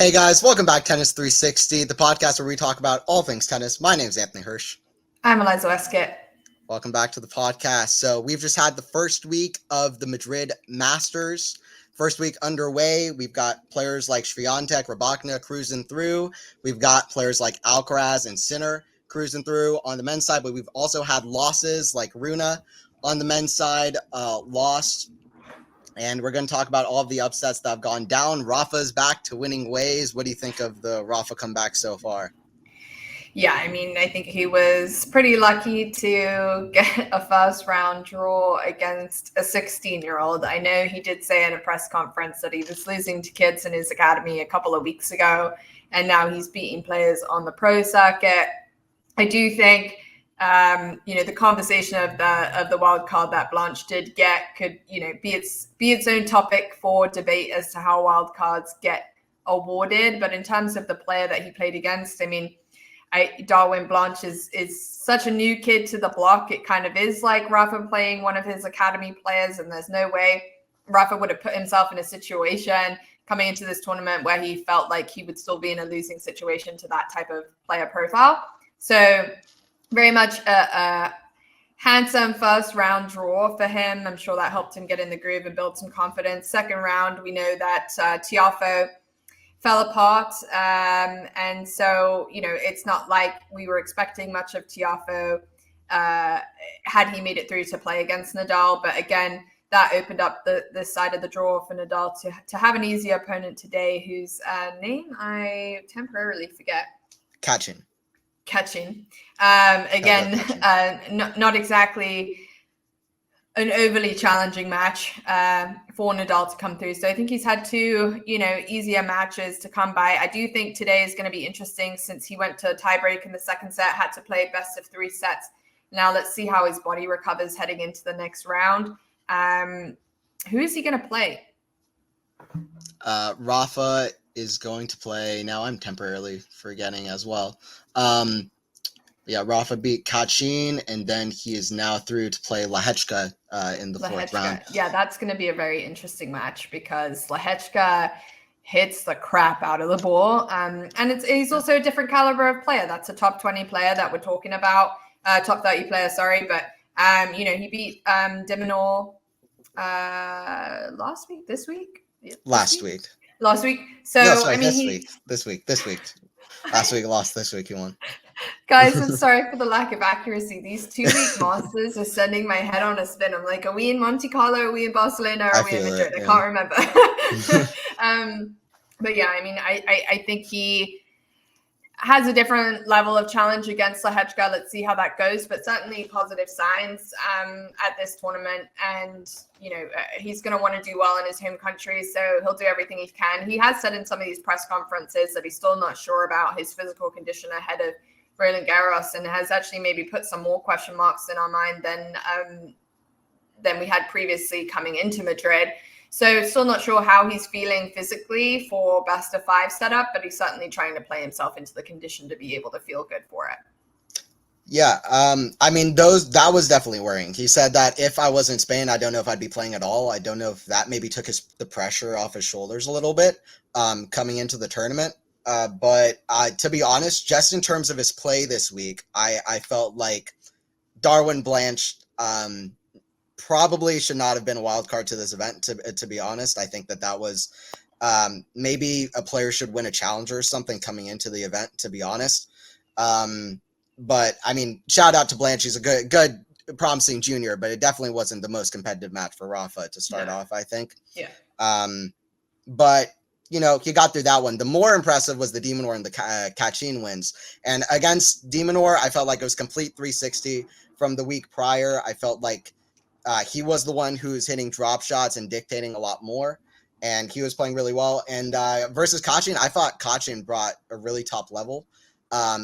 Hey guys, welcome back to Tennis 360, the podcast where we talk about all things tennis. My name is Anthony Hirsch. I'm Eliza Wastcoat. Welcome back to the podcast. So we've just had the first week of the Madrid Masters. First week underway. We've got players like Swiatek, Rybakina cruising through. We've got players like Alcaraz and Sinner cruising through on the men's side, but we've also had losses like Rune on the men's side, lost. And we're going to talk about all of the upsets that have gone down. Rafa's back to winning ways. What do you think of the Rafa comeback so far? Yeah, I mean, I think he was pretty lucky to get a first round draw against a 16-year-old. I know he did say in a press conference that he was losing to kids in his academy a couple of weeks ago, and now he's beating players on the pro circuit. I do think the conversation of the wild card that Blanche did get could, be its own topic for debate as to how wild cards get awarded. But in terms of the player that he played against, I mean, Darwin Blanche is such a new kid to the block. It kind of is like Rafa playing one of his academy players, and there's no way Rafa would have put himself in a situation coming into this tournament where he felt like he would still be in a losing situation to that type of player profile. So very much a handsome first round draw for him. I'm sure that helped him get in the groove and build some confidence. Second round, we know that Tiafoe fell apart. And so, it's not like we were expecting much of Tiafoe had he made it through to play against Nadal. But again, that opened up the side of the draw for Nadal to have an easy opponent today, whose name I temporarily forget. Kachin. Not exactly an overly challenging match for Nadal to come through. So I think he's had two, easier matches to come by. I do think today is going to be interesting since he went to a tiebreak in the second set, had to play best of three sets. Now let's see how his body recovers heading into the next round. Who is he going to play? Rafa is going to play. Now I'm temporarily forgetting as well. Rafa beat Kachin, and then he is now through to play Lehechka in the fourth round. Yeah, that's going to be a very interesting match because Lehechka hits the crap out of the ball. And he's also a different caliber of player. That's a top 20 player that we're talking about. Top 30 player, sorry. But, he beat Dimonor last week, this week? Last week. Last week. So, no, sorry, this week. Last week lost, this week he won. Guys, I'm sorry for the lack of accuracy. These 2-week masters are sending my head on a spin. I'm like, are we in Monte Carlo? Are we in Barcelona? Are we in Madrid? I can't remember. But yeah, I mean, I think he has a different level of challenge against Lehechka. Let's see how that goes. But certainly positive signs at this tournament. And, he's going to want to do well in his home country. So he'll do everything he can. He has said in some of these press conferences that he's still not sure about his physical condition ahead of Roland Garros, and has actually maybe put some more question marks in our mind than we had previously coming into Madrid. So still not sure how he's feeling physically for best of five setup, but he's certainly trying to play himself into the condition to be able to feel good for it. Yeah, I mean, that was definitely worrying. He said that if I was in Spain, I don't know if I'd be playing at all. I don't know if that maybe took the pressure off his shoulders a little bit coming into the tournament. But to be honest, just in terms of his play this week, I felt like Darwin Blanche probably should not have been a wild card to this event, to be honest. I think that was maybe a player should win a challenger or something coming into the event, to be honest. But, I mean, shout out to Blanche. He's a good promising junior, but it definitely wasn't the most competitive match for Rafa to start off, I think. Yeah. But he got through that one. The more impressive was the Dimonor and the Kachin wins. And against Dimonor, I felt like it was complete 360 from the week prior. I felt like he was the one who was hitting drop shots and dictating a lot more. And he was playing really well. And versus Kachin, I thought Kachin brought a really top level.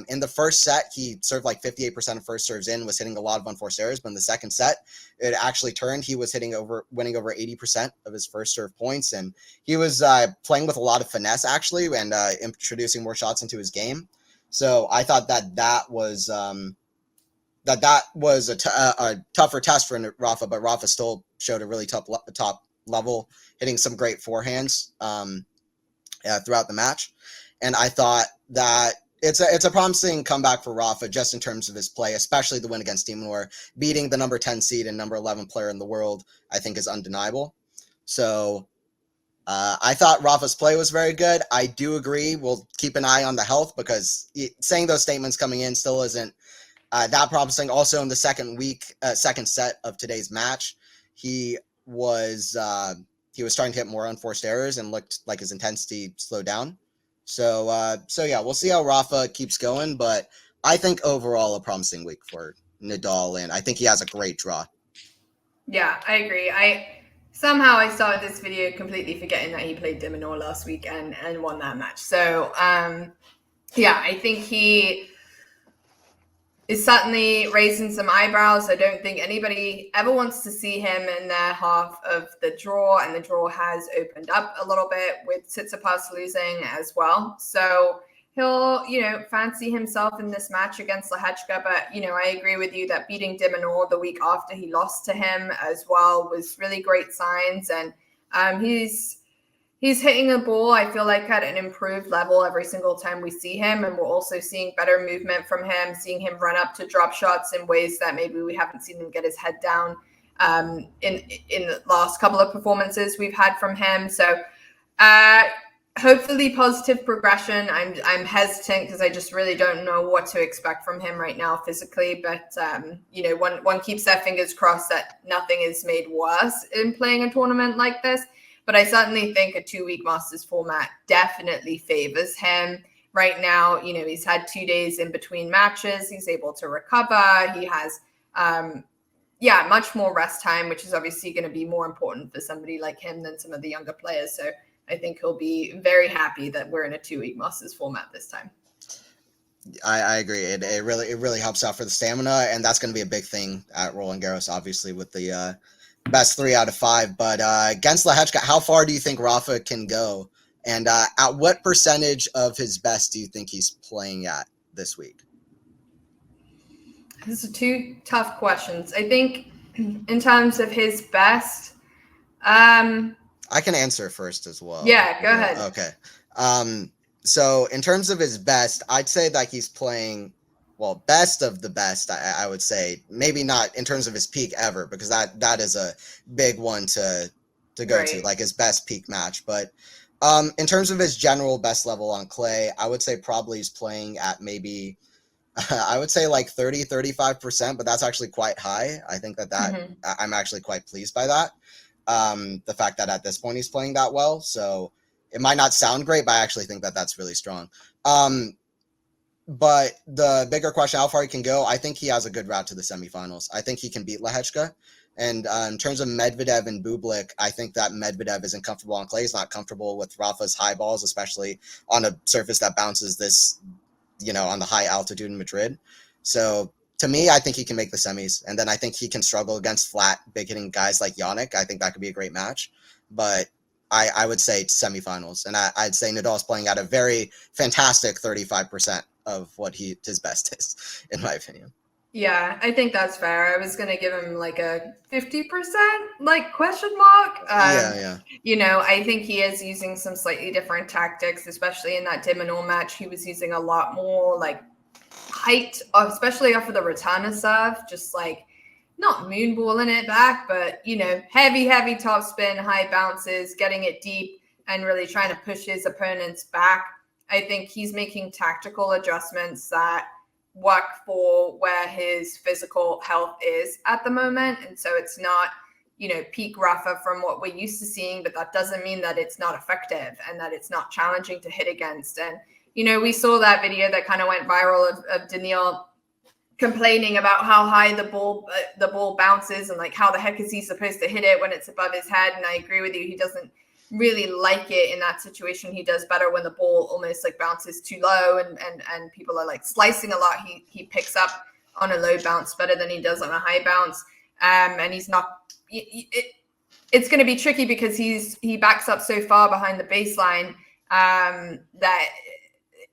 In the first set, he served like 58% of first serves in, was hitting a lot of unforced errors. But in the second set, it actually turned. He was winning over 80% of his first serve points. And he was playing with a lot of finesse, actually, and introducing more shots into his game. So I thought that was a tougher test for Rafa, but Rafa still showed a really top level, hitting some great forehands. throughout the match. And I thought that it's a promising comeback for Rafa just in terms of his play, especially the win against de Minaur. Beating the number 10 seed and number 11 player in the world, I think, is undeniable. So I thought Rafa's play was very good. I do agree. We'll keep an eye on the health because saying those statements coming in still isn't that promising. Also, in the second set of today's match, he was starting to hit more unforced errors and looked like his intensity slowed down. So yeah, we'll see how Rafa keeps going. But I think overall a promising week for Nadal, and I think he has a great draw. Yeah, I agree. Somehow I started this video completely forgetting that he played de Minaur last week and won that match. So, yeah, I think he is certainly raising some eyebrows. I don't think anybody ever wants to see him in their half of the draw, and the draw has opened up a little bit with Tsitsipas losing as well. So he'll, fancy himself in this match against Lehechka. But, I agree with you that beating de Minaur the week after he lost to him as well was really great signs. And he's hitting the ball, I feel like, at an improved level every single time we see him. And we're also seeing better movement from him, seeing him run up to drop shots in ways that maybe we haven't seen him get his head down in the last couple of performances we've had from him. So, hopefully positive progression. I'm hesitant because I just really don't know what to expect from him right now physically. But, one keeps their fingers crossed that nothing is made worse in playing a tournament like this. But I certainly think a 2-week Masters format definitely favors him right now. He's had 2 days in between matches. He's able to recover. He has, much more rest time, which is obviously going to be more important for somebody like him than some of the younger players. So I think he'll be very happy that we're in a 2-week Masters format this time. I agree. It really helps out for the stamina, and that's going to be a big thing at Roland Garros, obviously, with the best 3 out of 5. But against Lehechka, how far do you think Rafa can go? And at what percentage of his best do you think he's playing at this week? These are 2 tough questions. I think in terms of his best, I can answer first as well. Yeah, go ahead. Okay. So in terms of his best, I'd say that he's playing, well, best of the best, I would say. Maybe not in terms of his peak ever, because that is a big one to go to, like his best peak match. But in terms of his general best level on clay, I would say probably he's playing at maybe, I would say like 30-35%, but that's actually quite high. I think that I'm actually quite pleased by that. The fact that at this point he's playing that well. So it might not sound great, but I actually think that that's really strong. But the bigger question, how far he can go, I think he has a good route to the semifinals. I think he can beat Lehechka. And in terms of Medvedev and Bublik, I think that Medvedev isn't comfortable on clay. He's not comfortable with Rafa's high balls, especially on a surface that bounces this, on the high altitude in Madrid. So to me, I think he can make the semis. And then I think he can struggle against flat, big-hitting guys like Jannik. I think that could be a great match. But I would say semifinals. And I'd say Nadal's playing at a very fantastic 35% of what his best is, in my opinion. Yeah, I think that's fair. I was going to give him like a 50% question mark. Yeah. I think he is using some slightly different tactics, especially in that de Minaur match. He was using a lot more height, especially off of the returner serve, just not moonballing it back, but, heavy topspin, high bounces, getting it deep and really trying to push his opponents back. I think he's making tactical adjustments that work for where his physical health is at the moment. And so it's not, peak Rafa from what we're used to seeing, but that doesn't mean that it's not effective and that it's not challenging to hit against. And, we saw that video that kind of went viral of Daniil complaining about how high the ball bounces and how the heck is he supposed to hit it when it's above his head. And I agree with you. He doesn't really like it in that situation. He does better when the ball almost bounces too low and people are slicing a lot. He picks up on a low bounce better than he does on a high bounce. And he's not, it's going to be tricky because he backs up so far behind the baseline that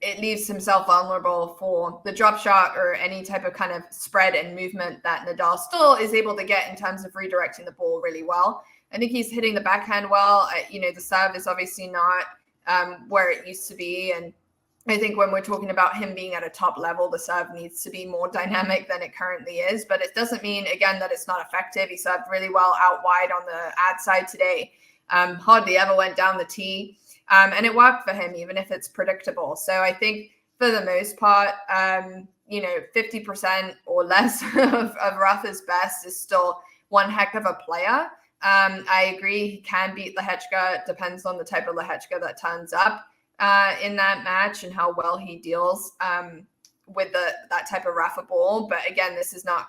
it leaves himself vulnerable for the drop shot or any type of kind of spread and movement that Nadal still is able to get in terms of redirecting the ball really well. I think he's hitting the backhand well. The serve is obviously not where it used to be. And I think when we're talking about him being at a top level, the serve needs to be more dynamic than it currently is. But it doesn't mean, again, that it's not effective. He served really well out wide on the ad side today. Hardly ever went down the tee. And it worked for him, even if it's predictable. So I think for the most part, 50% or less of Rafa's best is still one heck of a player. I agree, he can beat Lehechka. It depends on the type of Lehechka that turns up in that match and how well he deals with that type of Rafa ball. But again,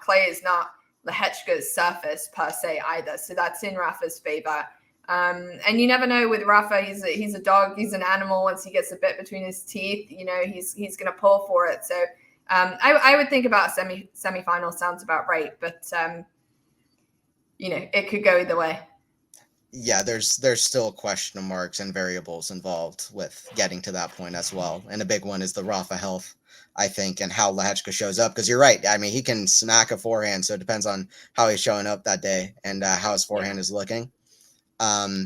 clay is not Lehechka's surface per se either. So that's in Rafa's favor. And you never know with Rafa. He's a dog. He's an animal. Once he gets a bit between his teeth, he's going to pull for it. So I would think about semifinal sounds about right. But it could go either way. Yeah, there's still question marks and variables involved with getting to that point as well. And a big one is the Rafa health, I think, and how Lehechka shows up. Because you're right. I mean, he can smack a forehand, so it depends on how he's showing up that day and how his forehand is looking.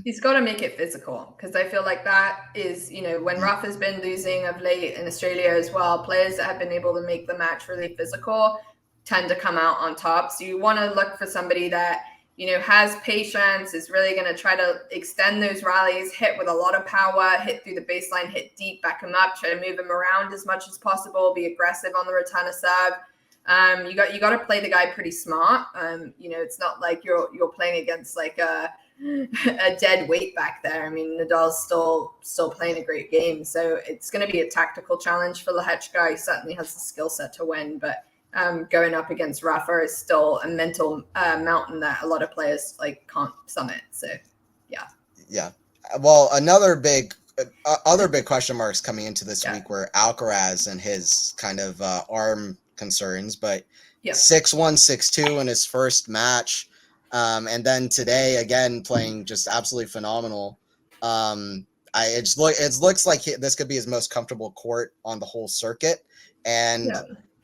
He's got to make it physical, because I feel like that is, when Rafa's been losing of late in Australia as well, players that have been able to make the match really physical tend to come out on top. So you want to look for somebody that has patience, is really going to try to extend those rallies, hit with a lot of power, hit through the baseline, hit deep, back him up, try to move him around as much as possible, be aggressive on the return of serve. You got to play the guy pretty smart. It's not like you're playing against like a dead weight back there. I mean, Nadal's still playing a great game, so it's going to be a tactical challenge for Lehechka. He certainly has the skill set to win, but going up against Rafa is still a mental mountain that a lot of players can't summit. So, yeah. Well, other big question marks coming into this week were Alcaraz and his kind of arm concerns, but 6-1, 6-2 in his first match, and then today again playing just absolutely phenomenal. It looks like this could be his most comfortable court on the whole circuit, and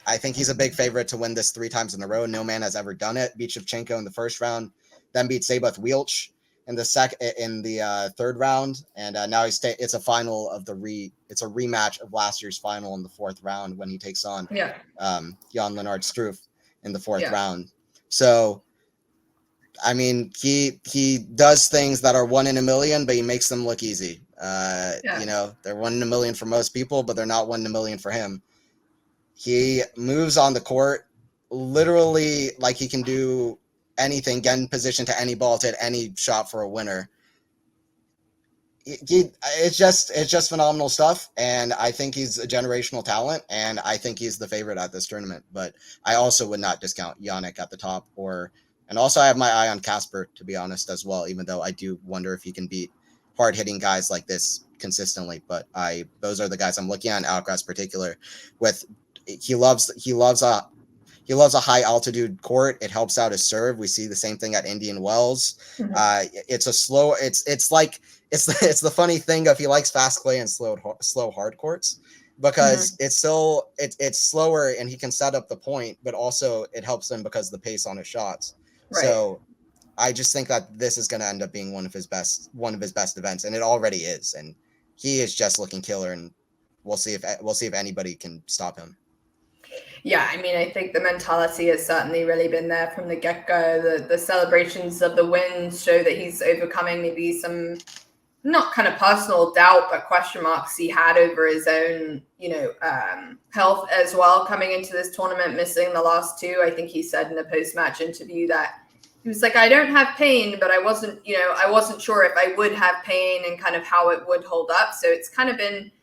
I think he's a big favorite to win this 3 times in a row. No man has ever done it. Beat Shevchenko in the first round, then beat Seyboth Wielch in the third round, and now it's a final of it's a rematch of last year's final in the 4th round when he takes on Jan-Lennard Struff in the 4th round. So, I mean, he does things that are 1 in a million, but he makes them look easy. They're 1 in a million for most people, but they're not 1 in a million for him. He moves on the court literally like he can do anything, get in position to any ball, to hit any shot for a winner. It's just phenomenal stuff, and I think he's a generational talent, and I think he's the favorite at this tournament. But I also would not discount Jannik at the top, and also I have my eye on Casper, to be honest, as well, even though I do wonder if he can beat hard-hitting guys like this consistently. But those are the guys I'm looking at, Alcaraz particular. He loves a high altitude court. It helps out his serve. We see the same thing at Indian Wells. It's the funny thing of he likes fast clay and slow hard courts, because it's slower and he can set up the point, but also it helps him because of the pace on his shots. Right. So I just think that this is going to end up being one of his best events, and it already is. And he is just looking killer, and we'll see if anybody can stop him. Yeah, I mean, I think the mentality has certainly really been there from the get-go. The celebrations of the wins show that he's overcoming maybe some, not kind of personal doubt, but question marks he had over his own, health as well coming into this tournament, missing the last 2. I think he said in a post-match interview that he was like, I don't have pain, but I wasn't sure if I would have pain and kind of how it would hold up. So it's kind of been,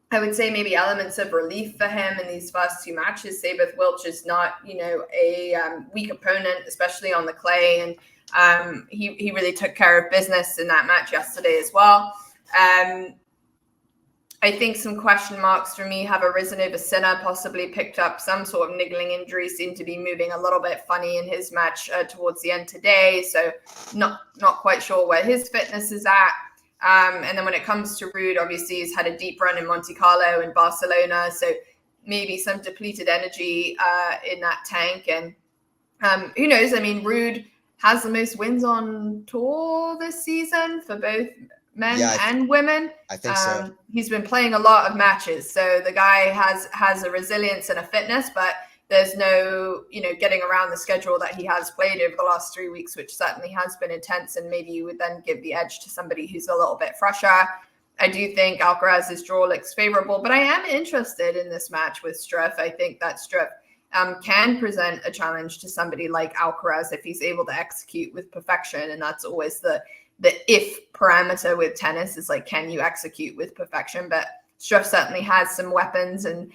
I would say, maybe elements of relief for him in these first 2 matches. Seyboth Wielch is not, a weak opponent, especially on the clay. And he really took care of business in that match yesterday as well. I think some question marks for me have arisen over Sinner, possibly picked up some sort of niggling injury, seemed to be moving a little bit funny in his match towards the end today. So not quite sure where his fitness is at. And then when it comes to Rude, obviously he's had a deep run in Monte Carlo and Barcelona, so maybe some depleted energy in that tank. And who knows? I mean, Rude has the most wins on tour this season for both men Yeah, and women. I think so. He's been playing a lot of matches, so the guy has a resilience and a fitness, but there's no, getting around the schedule that he has played over the last 3 weeks, which certainly has been intense. And maybe you would then give the edge to somebody who's a little bit fresher. I do think Alcaraz's draw looks favorable, but I am interested in this match with Struff. I think that Struff can present a challenge to somebody like Alcaraz if he's able to execute with perfection. And that's always the if parameter with tennis, is like, can you execute with perfection? But Struff certainly has some weapons and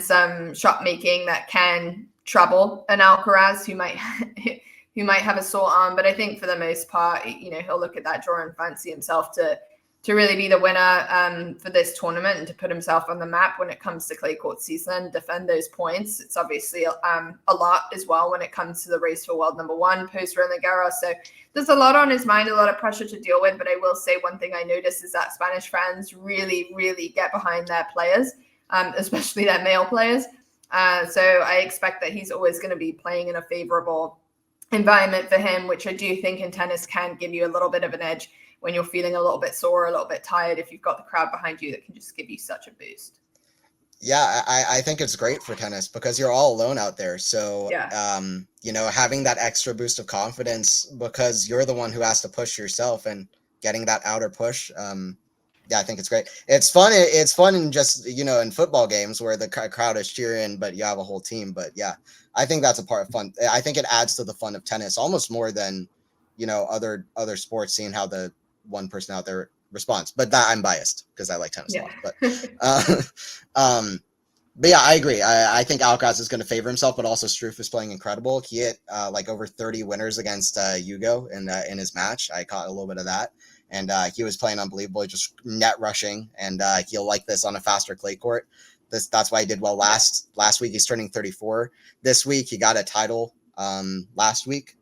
some shot making that can trouble an Alcaraz who might have a sore arm. But I think for the most part, he'll look at that draw and fancy himself to really be the winner for this tournament and to put himself on the map when it comes to clay court season, defend those points. It's obviously a lot as well when it comes to the race for world number one post Roland Garros. So there's a lot on his mind, a lot of pressure to deal with. But I will say one thing I noticed is that Spanish fans really, really get behind their players, especially their male players. So I expect that he's always going to be playing in a favorable environment for him, which I do think in tennis can give you a little bit of an edge when you're feeling a little bit sore, a little bit tired, if you've got the crowd behind you that can just give you such a boost. Yeah, I think it's great for tennis because you're all alone out there. So, yeah. Having that extra boost of confidence because you're the one who has to push yourself and getting that outer push. I think it's great. It's fun. It's fun in just, in football games where the crowd is cheering, but you have a whole team. But yeah, I think that's a part of fun. I think it adds to the fun of tennis almost more than, other sports, seeing how the one person out there response, but that I'm biased because I like tennis a lot. But yeah, I agree. I think Alcaraz is going to favor himself, but also Struff is playing incredible. He hit over 30 winners against Hugo in his match. I caught a little bit of that, and he was playing unbelievable, just net rushing, and he'll like this on a faster clay court. That's why he did well last week. He's turning 34 this week. He got a title last week,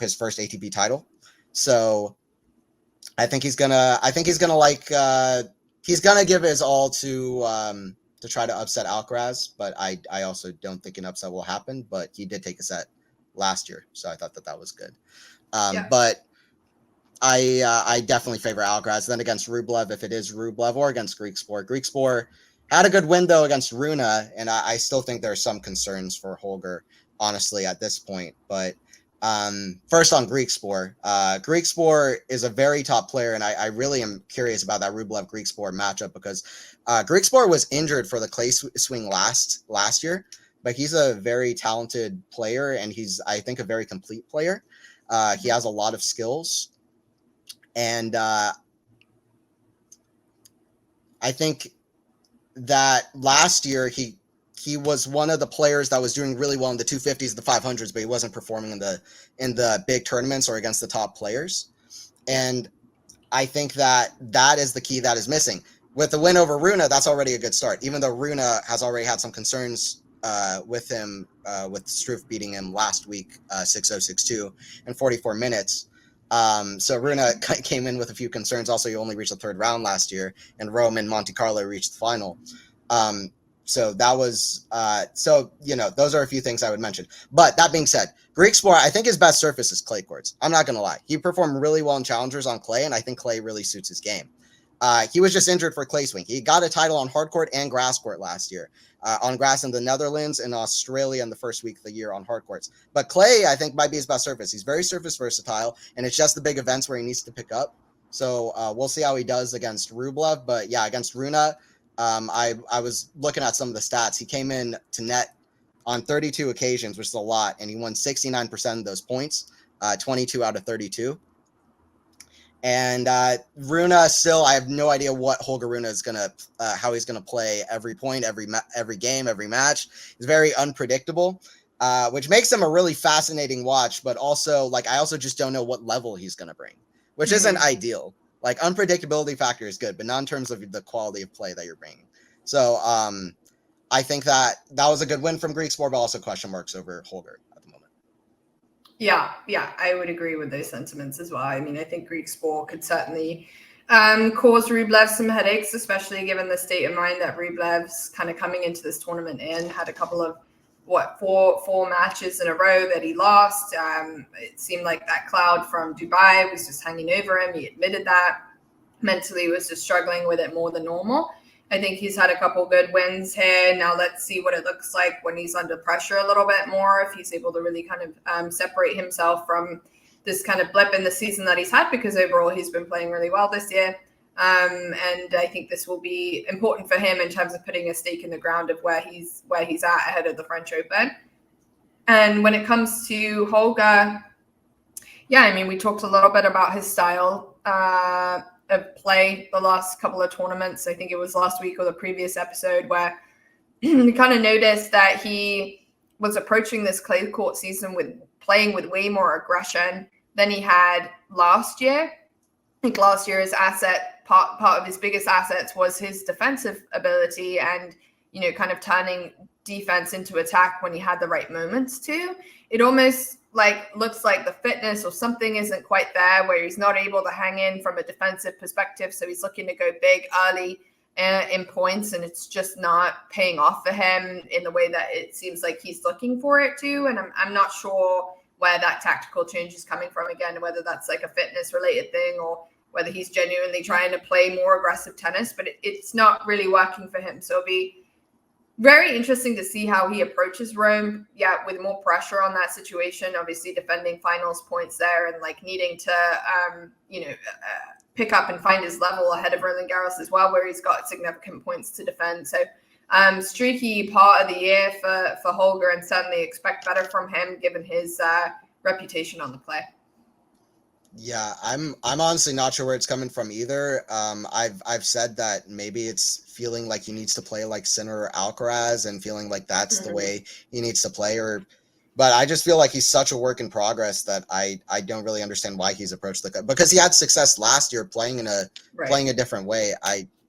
his first ATP title. So I think he's gonna give his all to try to upset Alcaraz, but I also don't think an upset will happen. But he did take a set last year, so I thought that was good. But I definitely favor Alcaraz. Then against Rublev, if it is Rublev, or against Griekspoor. Griekspoor had a good win though against Rune, and I still think there are some concerns for Holger, honestly, at this point. But first on Griekspoor. Griekspoor is a very top player, and I really am curious about that Rublev-Griekspoor matchup because Griekspoor was injured for the clay swing last year, but he's a very talented player, and he's, I think, a very complete player. He has a lot of skills, and I think that last year he was one of the players that was doing really well in the 250s, the 500s, but he wasn't performing in the big tournaments or against the top players. And I think that is the key that is missing. With the win over Rune, that's already a good start, even though Rune has already had some concerns with him, with Struff beating him last week, 6-0, 6-2 in 44 minutes. So Rune came in with a few concerns. Also, he only reached the third round last year, and Rome and Monte Carlo reached the final. So that was, those are a few things I would mention. But that being said, Griekspoor, I think his best surface is clay courts. I'm not going to lie. He performed really well in challengers on clay, and I think clay really suits his game. He was just injured for clay swing. He got a title on hard court and grass court last year. On grass in the Netherlands and Australia in the first week of the year on hard courts. But clay, I think, might be his best surface. He's very surface versatile, and it's just the big events where he needs to pick up. So we'll see how he does against Rublev. But yeah, against Rune, I was looking at some of the stats. He came in to net on 32 occasions, which is a lot, and he won 69% of those points, 22 out of 32. And Rune still, I have no idea what Holger Rune is how he's gonna play every point, every game, every match. He's very unpredictable, which makes him a really fascinating watch. But also, I also just don't know what level he's gonna bring, which isn't ideal. Unpredictability factor is good, but not in terms of the quality of play that you're bringing. So I think that was a good win from Griekspoor, but also question marks over Holger at the moment. Yeah, I would agree with those sentiments as well. I mean, I think Griekspoor could certainly cause Rublev some headaches, especially given the state of mind that Rublev's kind of coming into this tournament in, had a couple of four matches in a row that he lost. It seemed like that cloud from Dubai was just hanging over him. He admitted that. mentally was just struggling with it more than normal. I think he's had a couple good wins here. Now let's see what it looks like when he's under pressure a little bit more, if he's able to really kind of separate himself from this kind of blip in the season that he's had, because overall he's been playing really well this year. And I think this will be important for him in terms of putting a stake in the ground of where he's at ahead of the French Open. And when it comes to Holger, yeah, I mean, we talked a little bit about his style of play the last couple of tournaments. I think it was last week or the previous episode where we kind of noticed that he was approaching this clay court season with playing with way more aggression than he had last year. I think last year his part of his biggest assets was his defensive ability and, you know, kind of turning defense into attack when he had the right moments to. It almost looks like the fitness or something isn't quite there, where he's not able to hang in from a defensive perspective. So he's looking to go big early in points, and it's just not paying off for him in the way that it seems like he's looking for it to. And I'm not sure where that tactical change is coming from again, whether that's like a fitness related thing or whether he's genuinely trying to play more aggressive tennis, but it's not really working for him. So it'll be very interesting to see how he approaches Rome. Yeah, with more pressure on that situation, obviously defending finals points there and needing to, pick up and find his level ahead of Roland Garros as well, where he's got significant points to defend. So streaky part of the year for Holger, and certainly expect better from him given his reputation on the clay. Yeah, I'm honestly not sure where it's coming from either. I've said that maybe it's feeling like he needs to play like Sinner or Alcaraz and feeling like that's the way he needs to play, but I just feel like he's such a work in progress that I don't really understand why he's approached because he had success last year playing a different way.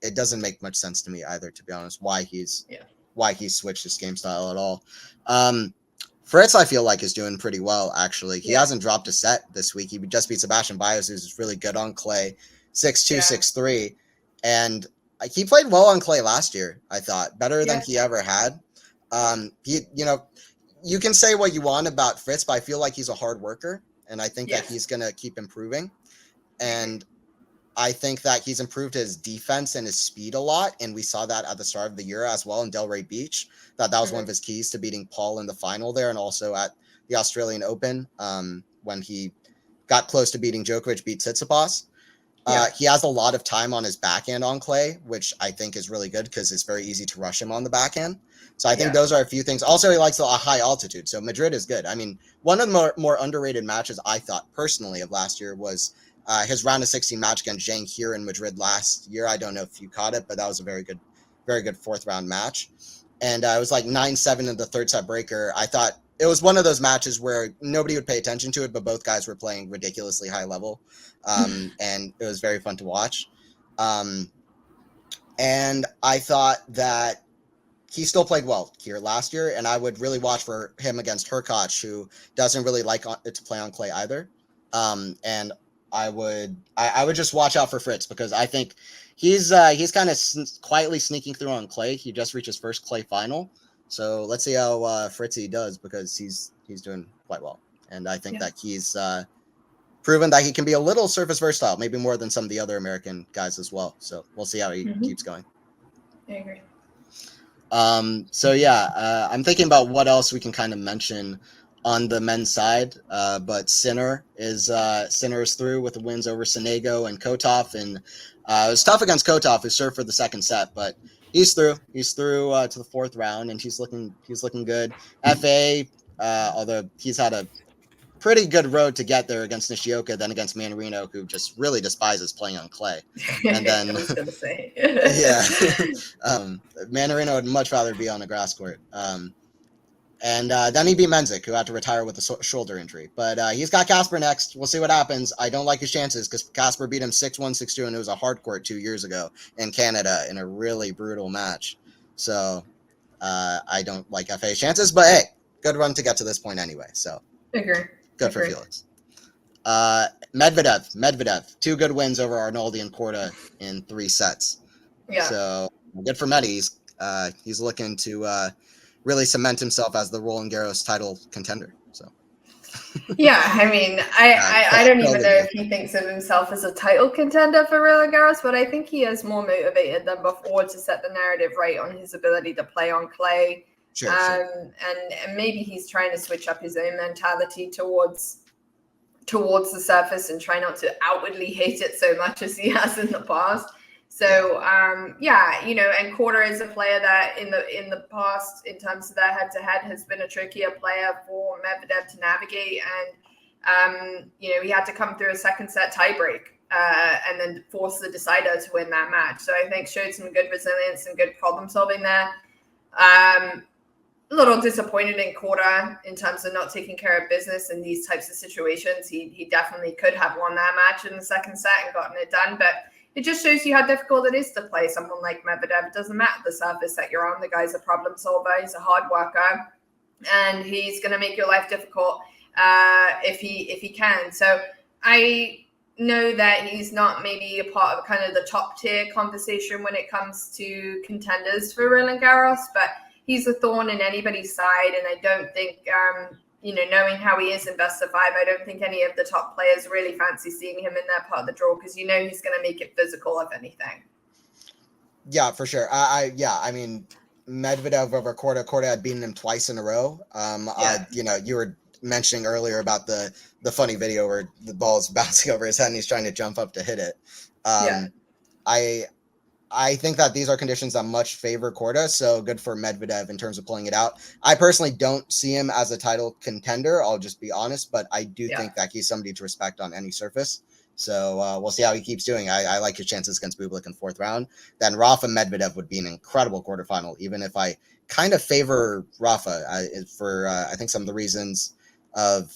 It doesn't make much sense to me either, to be honest, why he's switched his game style at all. Fritz, I feel like, is doing pretty well, actually. He hasn't dropped a set this week. He just beat Sebastian Baez, who's really good on clay, 6-2, 6-3. And he played well on clay last year, I thought. Better than he ever had. You can say what you want about Fritz, but I feel like he's a hard worker. And I think that he's going to keep improving. And I think that he's improved his defense and his speed a lot. And we saw that at the start of the year as well in Delray Beach. That was one of his keys to beating Paul in the final there, and also at the Australian Open when he got close to beating Djokovic, beat Tsitsipas. He has a lot of time on his backhand on clay, which I think is really good because it's very easy to rush him on the backhand. So I think those are a few things. Also, he likes a high altitude, so Madrid is good. I mean, one of the more underrated matches I thought personally of last year was his round of 16 match against Zhang here in Madrid last year. I don't know if you caught it, but that was a very good fourth round match. And it was like 9-7 in the third set breaker. I thought it was one of those matches where nobody would pay attention to it, but both guys were playing ridiculously high level. And it was very fun to watch. And I thought that he still played well here last year, and I would really watch for him against Hurkacz, who doesn't really like to play on clay either. And I would just watch out for Fritz because I think he's kind of quietly sneaking through on clay. He just reached his first clay final, so let's see how Fritzy does because he's doing quite well, and I think that he's proven that he can be a little surface versatile, maybe more than some of the other American guys as well. So we'll see how he keeps going. I agree. I'm thinking about what else we can kind of mention on the men's side, but Sinner is through with the wins over Sonego and Kotov, and it was tough against Kotov, who served for the second set, but he's through to the fourth round, and he's looking good. FA, although he's had a pretty good road to get there against Nishioka, then against Manarino, who just really despises playing on clay, and then I was gonna say. Manarino would much rather be on a grass court. And then he beat Menzik, who had to retire with a shoulder injury. But he's got Casper next. We'll see what happens. I don't like his chances because Casper beat him 6-1, 6-2, and it was a hard court 2 years ago in Canada in a really brutal match. So I don't like FA's chances. But hey, good run to get to this point anyway. So good for Felix. Medvedev, 2 good wins over Arnoldi and Korda in 3 sets. Yeah. So good for Medi. He's looking to really cement himself as the Roland Garros title contender. So Yeah, I mean, I don't even know if he thinks of himself as a title contender for Roland Garros, but I think he is more motivated than before to set the narrative right on his ability to play on clay. Sure. And maybe he's trying to switch up his own mentality towards the surface and try not to outwardly hate it so much as he has in the past. So and Korda is a player that in the past, in terms of their head-to-head, has been a trickier player for Medvedev to navigate. And he had to come through a second set tiebreak and then force the decider to win that match. So I think showed some good resilience and good problem solving there. A little disappointed in Korda in terms of not taking care of business in these types of situations. He definitely could have won that match in the second set and gotten it done, but it just shows you how difficult it is to play someone like Medvedev. It doesn't matter the surface that you're on. The guy's a problem solver. He's a hard worker, and he's going to make your life difficult if he can. So I know that he's not maybe a part of kind of the top tier conversation when it comes to contenders for Roland Garros, but he's a thorn in anybody's side. And I don't think, knowing how he is in best of five, I don't think any of the top players really fancy seeing him in that part of the draw, because he's going to make it physical, if anything. Yeah, for sure. I mean, Medvedev over Korda. Korda had beaten him twice in a row. You were mentioning earlier about the funny video where the ball is bouncing over his head and he's trying to jump up to hit it. I think that these are conditions that much favor Korda, so good for Medvedev in terms of pulling it out. I personally don't see him as a title contender, I'll just be honest, but I do think that he's somebody to respect on any surface. So we'll see how he keeps doing. I like his chances against Bublik in fourth round. Then Rafa Medvedev would be an incredible quarterfinal, even if I kind of favor Rafa for I think some of the reasons of,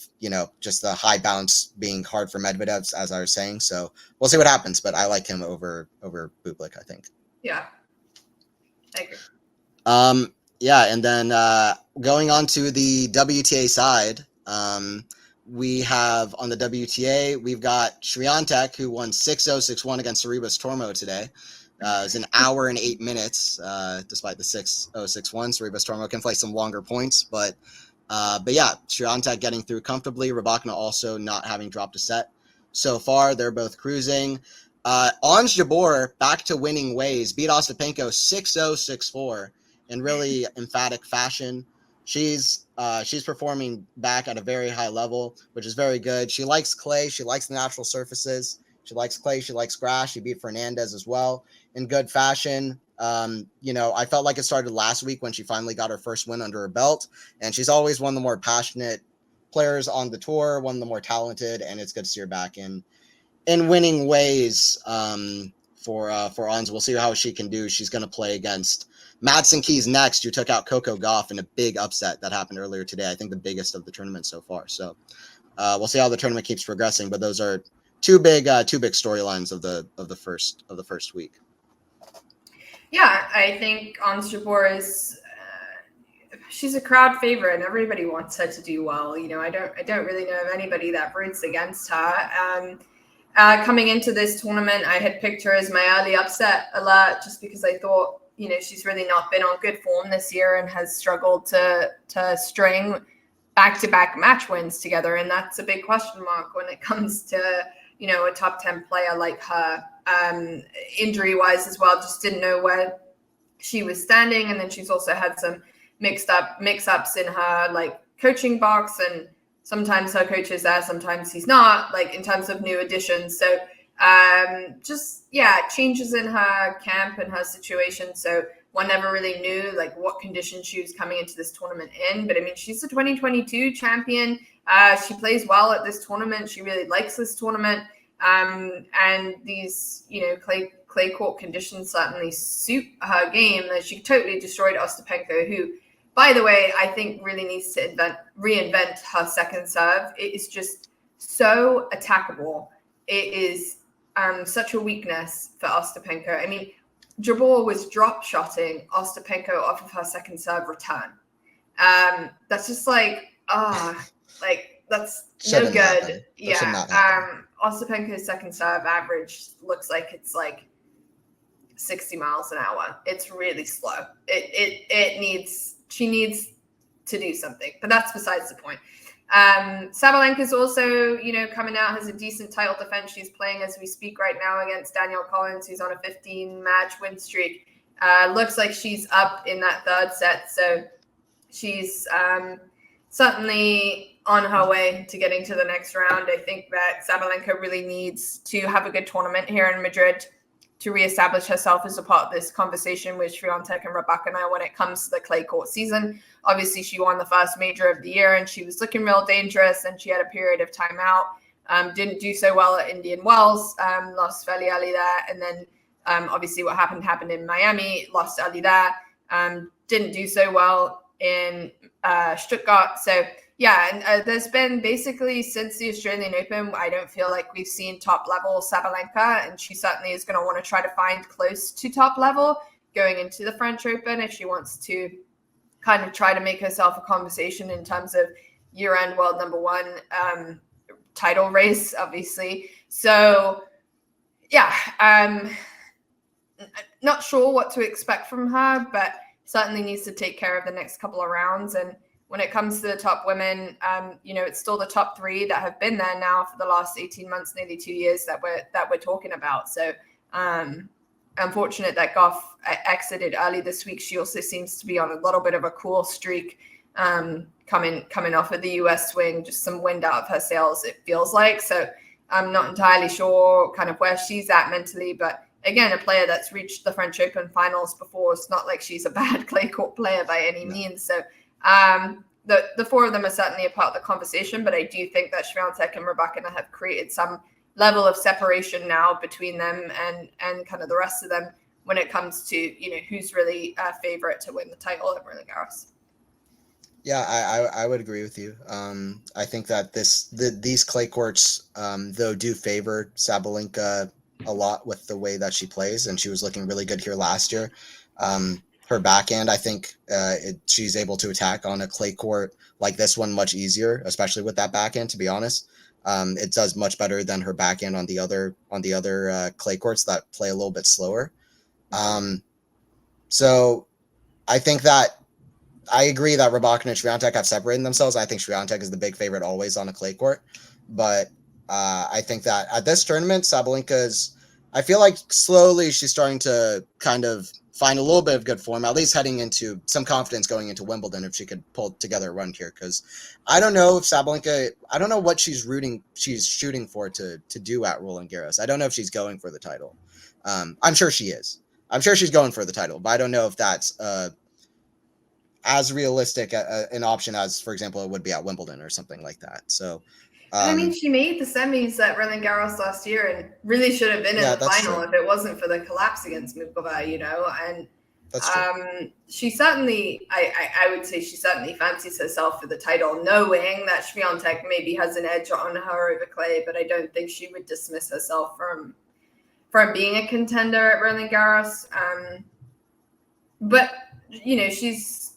just the high bounce being hard for Medvedev, as I was saying. So we'll see what happens, but I like him over Bublik, I think. Yeah, I agree. And then going on to the WTA side, we have on the WTA, we've got Swiatek, who won 6-0, 6-1 against Sorribes Tormo today. It was an hour and 8 minutes, despite the 6-0, 6-1. Sorribes Tormo can play some longer points, but Swiatek getting through comfortably. Rybakina also not having dropped a set so far. They're both cruising. Ons Jabeur back to winning ways, beat Ostapenko 6-0, 6-4 in really emphatic fashion. She's performing back at a very high level, which is very good. She likes clay. She likes the natural surfaces. She likes clay. She likes grass. She beat Fernandez as well in good fashion. I felt like it started last week when she finally got her first win under her belt, and she's always one of the more passionate players on the tour, one of the more talented, and it's good to see her back in winning ways for Ons. We'll see how she can do. She's going to play against Madsen Keys next, who took out Coco Gauff in a big upset that happened earlier today. I think the biggest of the tournament so far. So we'll see how the tournament keeps progressing. But those are two big storylines of the first week. Yeah, I think Ons Jabeur is she's a crowd favorite, and everybody wants her to do well. I don't really know of anybody that roots against her. Coming into this tournament, I had picked her as my early upset alert, just because I thought, she's really not been on good form this year and has struggled to string back-to-back match wins together. And that's a big question mark when it comes to, a top 10 player like her. Injury-wise as well, just didn't know where she was standing. And then she's also had some mix-ups in her coaching box, and sometimes her coach is there, sometimes he's not, in terms of new additions. So changes in her camp and her situation. So one never really knew what condition she was coming into this tournament in. But I mean, she's a 2022 champion. She plays well at this tournament. She really likes this tournament. And these, clay court conditions certainly suit her game. She totally destroyed Ostapenko, who, by the way, I think really needs to reinvent her second serve. It is just so attackable. It is such a weakness for Ostapenko. I mean, Jabeur was drop shotting Ostapenko off of her second serve return. That's just that's no good. Ostapenko's second serve average looks like it's 60 miles an hour. It's really slow. She needs to do something, but that's besides the point. Sabalenka's also, coming out, has a decent title defense. She's playing as we speak right now against Danielle Collins, who's on a 15-match win streak. Looks like she's up in that third set, so she's certainly on her way to getting to the next round. I think that Sabalenka really needs to have a good tournament here in Madrid to reestablish herself as a part of this conversation with Swiatek and Rybakina when it comes to the clay court season. Obviously, she won the first major of the year, and she was looking real dangerous, and she had a period of time out. Didn't do so well at Indian Wells, lost fairly early there, and then obviously what happened in Miami, lost early there, didn't do so well in Stuttgart. So yeah, and there's been basically since the Australian Open, I don't feel like we've seen top level Sabalenka, and she certainly is going to want to try to find close to top level going into the French Open if she wants to kind of try to make herself a conversation in terms of year-end world number one title race, obviously. So yeah, not sure what to expect from her, but certainly needs to take care of the next couple of rounds. And when it comes to the top women, it's still the top three that have been there now for the last 18 months, nearly 2 years that we're talking about. So unfortunate that Gauff exited early this week. She also seems to be on a little bit of a cool streak coming off of the US swing, just some wind out of her sails, it feels like. So I'm not entirely sure kind of where she's at mentally, but again, a player that's reached the French Open finals before. It's not like she's a bad clay court player by any means. So the four of them are certainly a part of the conversation, but I do think that Swiatek and Rybakina have created some level of separation now between them and kind of the rest of them when it comes to, who's really a favorite to win the title at Roland Garros. Yeah, I would agree with you. I think that these clay courts, though, do favor Sabalenka a lot with the way that she plays, and she was looking really good here last year. Her backhand, I think she's able to attack on a clay court like this one much easier, especially with that backhand, to be honest. It does much better than her backhand on the other clay courts that play a little bit slower. So I think that I agree that Rybakina and Swiatek have separated themselves. I think Swiatek is the big favorite always on a clay court. But I think that at this tournament, I feel like slowly she's starting to kind of find a little bit of good form, at least heading into some confidence going into Wimbledon if she could pull together a run here. Because I don't know if Sabalenka, I don't know what she's shooting for to do at Roland Garros. I don't know if she's going for the title. I'm sure she is. I'm sure she's going for the title, but I don't know if that's as realistic an option as, for example, it would be at Wimbledon or something like that. So, I mean, she made the semis at Roland Garros last year and really should have been in the final if it wasn't for the collapse against Mutua, and that's true. She certainly, I would say she certainly fancies herself for the title, knowing that Swiatek maybe has an edge on her over clay, but I don't think she would dismiss herself from being a contender at Roland Garros. But, she's,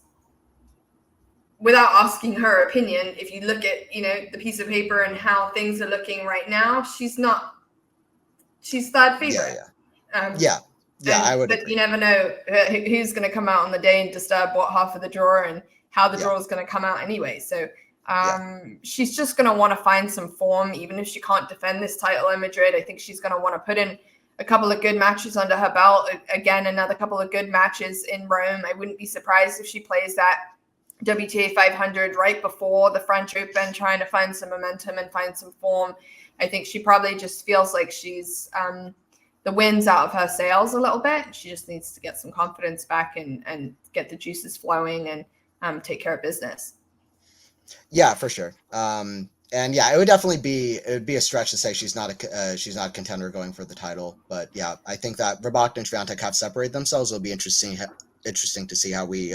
without asking her opinion, if you look at, the piece of paper and how things are looking right now, she's third favorite. I would. But you never know who's going to come out on the day and disturb what half of the draw and how the draw is going to come out anyway. So she's just going to want to find some form, even if she can't defend this title in Madrid. I think she's going to want to put in a couple of good matches under her belt. Again, another couple of good matches in Rome. I wouldn't be surprised if she plays that WTA 500 right before the French Open, trying to find some momentum and find some form. I think she probably just feels like she's the wind's out of her sails a little bit. She just needs to get some confidence back and get the juices flowing and take care of business. Yeah, for sure. And yeah, it would definitely be a stretch to say she's not a contender going for the title. But yeah, I think that Rybakina and Swiatek have separated themselves. It'll be interesting to see how we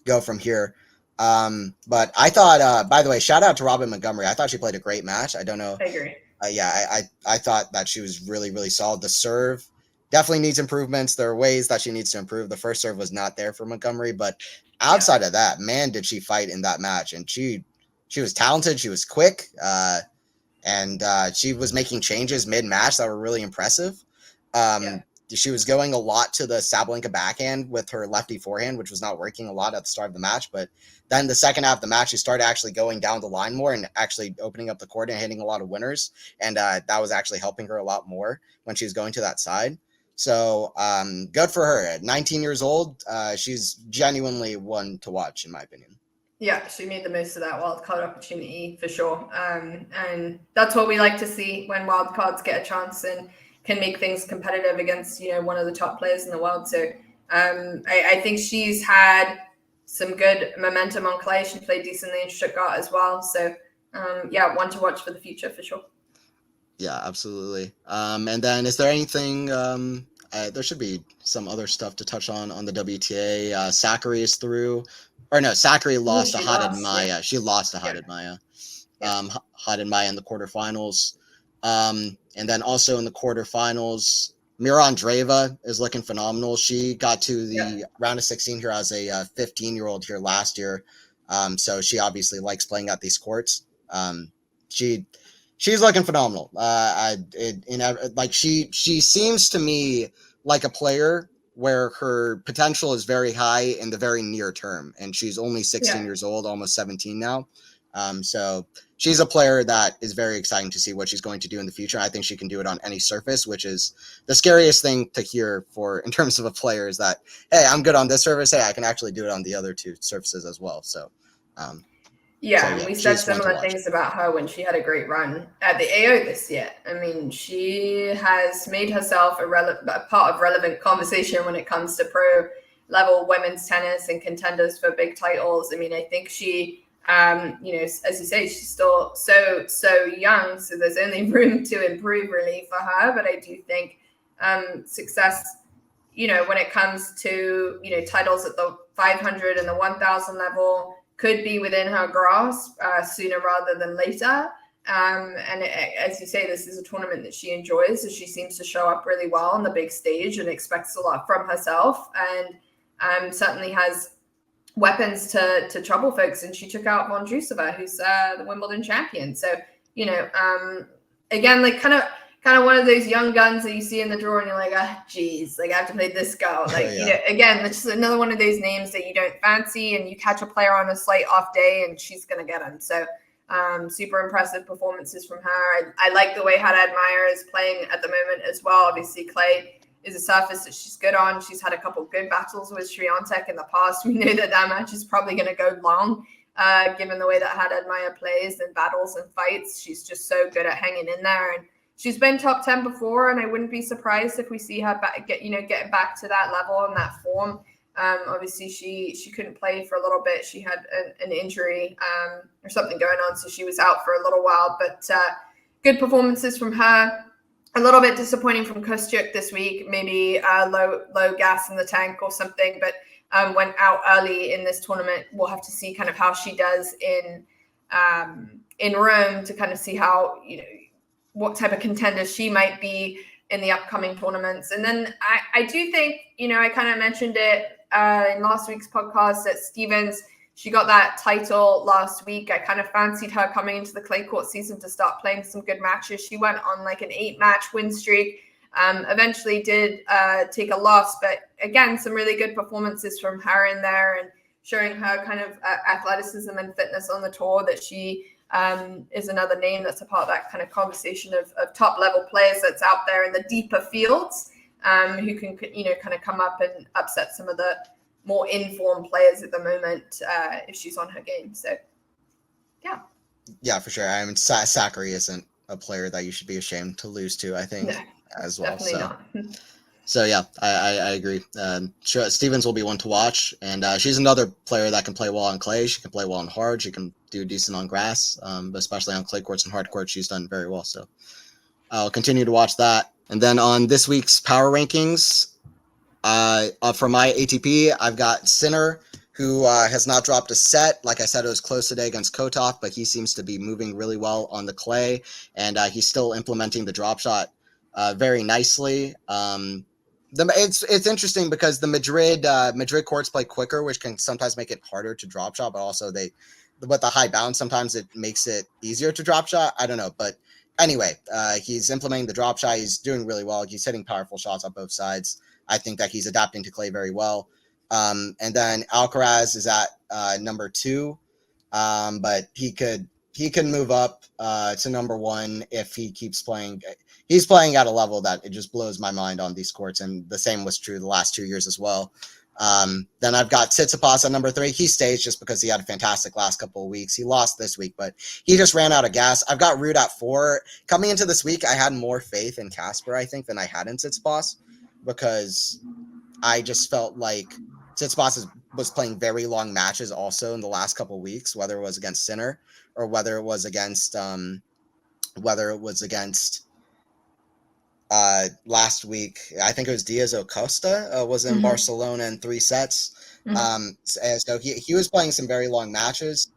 go from here. But I thought, by the way, shout out to Robin Montgomery. I thought she played a great match. I don't know. I agree. I thought that she was really, really solid. The serve definitely needs improvements. There are ways that she needs to improve. The first serve was not there for Montgomery, but outside of that, man, did she fight in that match. And she was talented. She was quick. And she was making changes mid-match that were really impressive. she was going a lot to the Sabalenka backhand with her lefty forehand, which was not working a lot at the start of the match. But then the second half of the match, she started actually going down the line more and actually opening up the court and hitting a lot of winners. And that was actually helping her a lot more when she was going to that side. So good for her. At 19 years old, she's genuinely one to watch, in my opinion. Yeah, she made the most of that wild card opportunity for sure. And that's what we like to see when wild cards get a chance and can make things competitive against, you know, one of the top players in the world. So I think she's had some good momentum on clay. She played decently in Stuttgart as well. So yeah, one to watch for the future for sure. Yeah, absolutely. And then is there anything, there should be some other stuff to touch on the WTA. Sakkari is through. Or no, Sakkari lost to Haddad Maya. Yeah. She lost to Haddad Maya. Haddad Maya in the quarterfinals. And then also in the quarterfinals, Mirra Andreeva is looking phenomenal. She got to the round of 16 here as a 15-year-old here last year. So she obviously likes playing at these courts. She's looking phenomenal. She seems to me like a player where her potential is very high in the very near term, and she's only 16 years old, almost 17 now. So she's a player that is very exciting to see what she's going to do in the future. I think she can do it on any surface, which is the scariest thing to hear for in terms of a player is that, hey, I'm good on this surface. Hey, I can actually do it on the other two surfaces as well. So, and we said similar things about her when she had a great run at the AO this year. I mean, she has made herself a part of relevant conversation when it comes to pro level women's tennis and contenders for big titles. I mean, I think she, you know, as you say, she's still so young, so there's only room to improve really for her. But I do think success, you know, when it comes to, you know, titles at the 500 and the 1000 level could be within her grasp sooner rather than later. As you say, this is a tournament that she enjoys, so she seems to show up really well on the big stage and expects a lot from herself, and certainly has weapons to trouble folks. And she took out Vondrousova, who's the Wimbledon champion. So, you know, again, like kind of one of those young guns that you see in the drawer and you're like, geez, like I have to play this girl. Like, you know, again, it's just another one of those names that you don't fancy and you catch a player on a slight off day and she's going to get them. So super impressive performances from her. I like the way Haddad Maya is playing at the moment as well. Obviously, clay is a surface that she's good on. She's had a couple good battles with Swiatek in the past. We know that match is probably going to go long, given the way that Haddad Maya plays and battles and fights. She's just so good at hanging in there. And she's been top 10 before, and I wouldn't be surprised if we see her getting back to that level and that form. Obviously, she couldn't play for a little bit. She had an injury or something going on, so she was out for a little while. But good performances from her. A little bit disappointing from Kostyuk this week. Maybe low gas in the tank or something. But went out early in this tournament. We'll have to see kind of how she does in Rome to kind of see how, you know, what type of contender she might be in the upcoming tournaments. And then I do think, you know, I kind of mentioned it in last week's podcast that Stevens, she got that title last week. I kind of fancied her coming into the clay court season to start playing some good matches. She went on like an 8-match win streak, eventually did take a loss, but again, some really good performances from her in there and showing her kind of athleticism and fitness on the tour that she is another name that's a part of that kind of conversation of top level players that's out there in the deeper fields who can, you know, kind of come up and upset some of the more informed players at the moment if she's on her game. So, yeah, for sure. I mean, Sakkari isn't a player that you should be ashamed to lose to, I think, as well. Definitely not. So yeah, I agree. Stevens will be one to watch, and she's another player that can play well on clay. She can play well on hard. She can do decent on grass, but especially on clay courts and hard courts, she's done very well. So I'll continue to watch that. And then on this week's power rankings, for my ATP, I've got Sinner, who has not dropped a set. Like I said, it was close today against Kotov, but he seems to be moving really well on the clay, and he's still implementing the drop shot very nicely. It's interesting because the Madrid courts play quicker, which can sometimes make it harder to drop shot, but also with the high bounce, sometimes it makes it easier to drop shot. I don't know, but Anyway, he's implementing the drop shot. He's doing really well. He's hitting powerful shots on both sides. I think that he's adapting to clay very well. And then Alcaraz is at number 2, but he could move up to number 1 if he keeps playing. He's playing at a level that it just blows my mind on these courts, and the same was true the last 2 years as well. Then I've got Tsitsipas at number 3. He stays just because he had a fantastic last couple of weeks. He lost this week, but he just ran out of gas. I've got Rude at 4. Coming into this week, I had more faith in Casper, I think, than I had in Tsitsipas, because I just felt like Tsitsipas was playing very long matches also in the last couple of weeks, whether it was against Sinner or whether it was against last week. I think it was Diaz Acosta was in Barcelona in 3 sets. So he was playing some very long matches.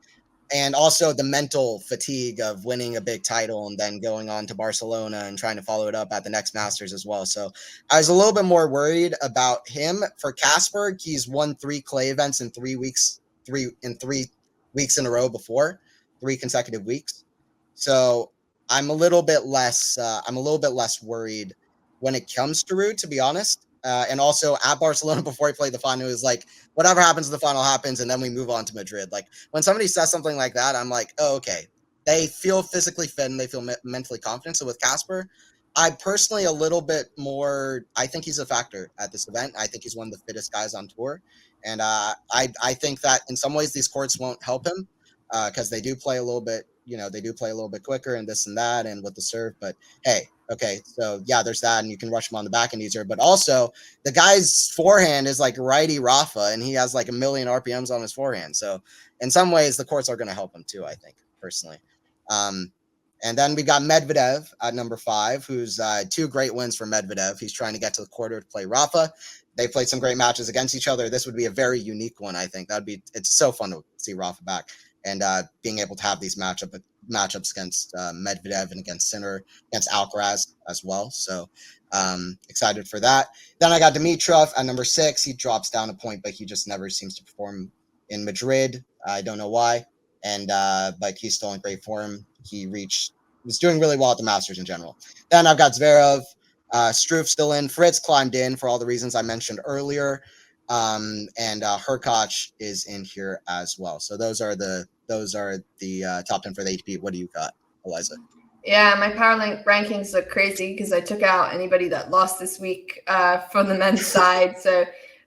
And also the mental fatigue of winning a big title and then going on to Barcelona and trying to follow it up at the next Masters as well. So I was a little bit more worried about him. For Casper, he's won 3 clay events in 3 weeks, 3 weeks in a row before, 3 consecutive weeks. So I'm a little bit less worried when it comes to Ruud, to be honest. And also at Barcelona before he played the final, it was like, whatever happens in the final happens, and then we move on to Madrid. Like, when somebody says something like that, I'm like, oh, okay. They feel physically fit and they feel mentally confident. So with Casper, I personally a little bit more, I think he's a factor at this event. I think he's one of the fittest guys on tour. And I think that in some ways these courts won't help him because they do play a little bit, they do play a little bit quicker and this and that and with the serve. But hey, okay, so yeah, there's that, and you can rush him on the back end easier. But also, the guy's forehand is like righty Rafa, and he has like 1 million RPMs on his forehand. So in some ways, the courts are going to help him too, I think, personally. And then we got Medvedev at number 5, who's 2 great wins for Medvedev. He's trying to get to the quarter to play Rafa. They played some great matches against each other. This would be a very unique one, I think. It's so fun to see Rafa back and being able to have these matchups against Medvedev and against Sinner, against Alcaraz as well. So excited for that. Then I got Dimitrov at number 6. He drops down a point, but he just never seems to perform in Madrid. I don't know why. And but he's still in great form. He was doing really well at the Masters in general. Then I've got Zverev, Struff still in. Fritz climbed in for all the reasons I mentioned earlier. And Hurkacz is in here as well. So those are the top 10 for the ATP. What do you got, Eliza? Yeah, my power rankings look crazy because I took out anybody that lost this week from the men's side. So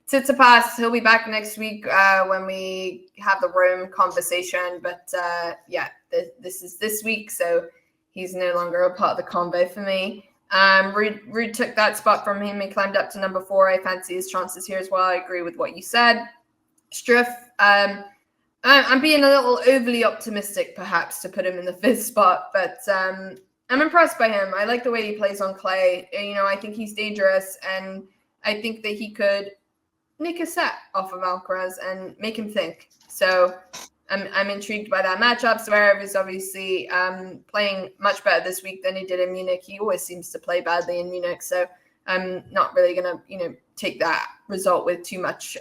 Tsitsipas, he'll be back next week when we have the Rome conversation. But yeah, this is this week, so he's no longer a part of the combo for me. Ruud took that spot from him and climbed up to number 4. I fancy his chances here as well. I agree with what you said. Struff, I'm being a little overly optimistic, perhaps, to put him in the 5th spot, but I'm impressed by him. I like the way he plays on clay. I think he's dangerous, and I think that he could nick a set off of Alcaraz and make him think. So I'm intrigued by that matchup. Zverev is obviously playing much better this week than he did in Munich. He always seems to play badly in Munich, so I'm not really going to take that result with too much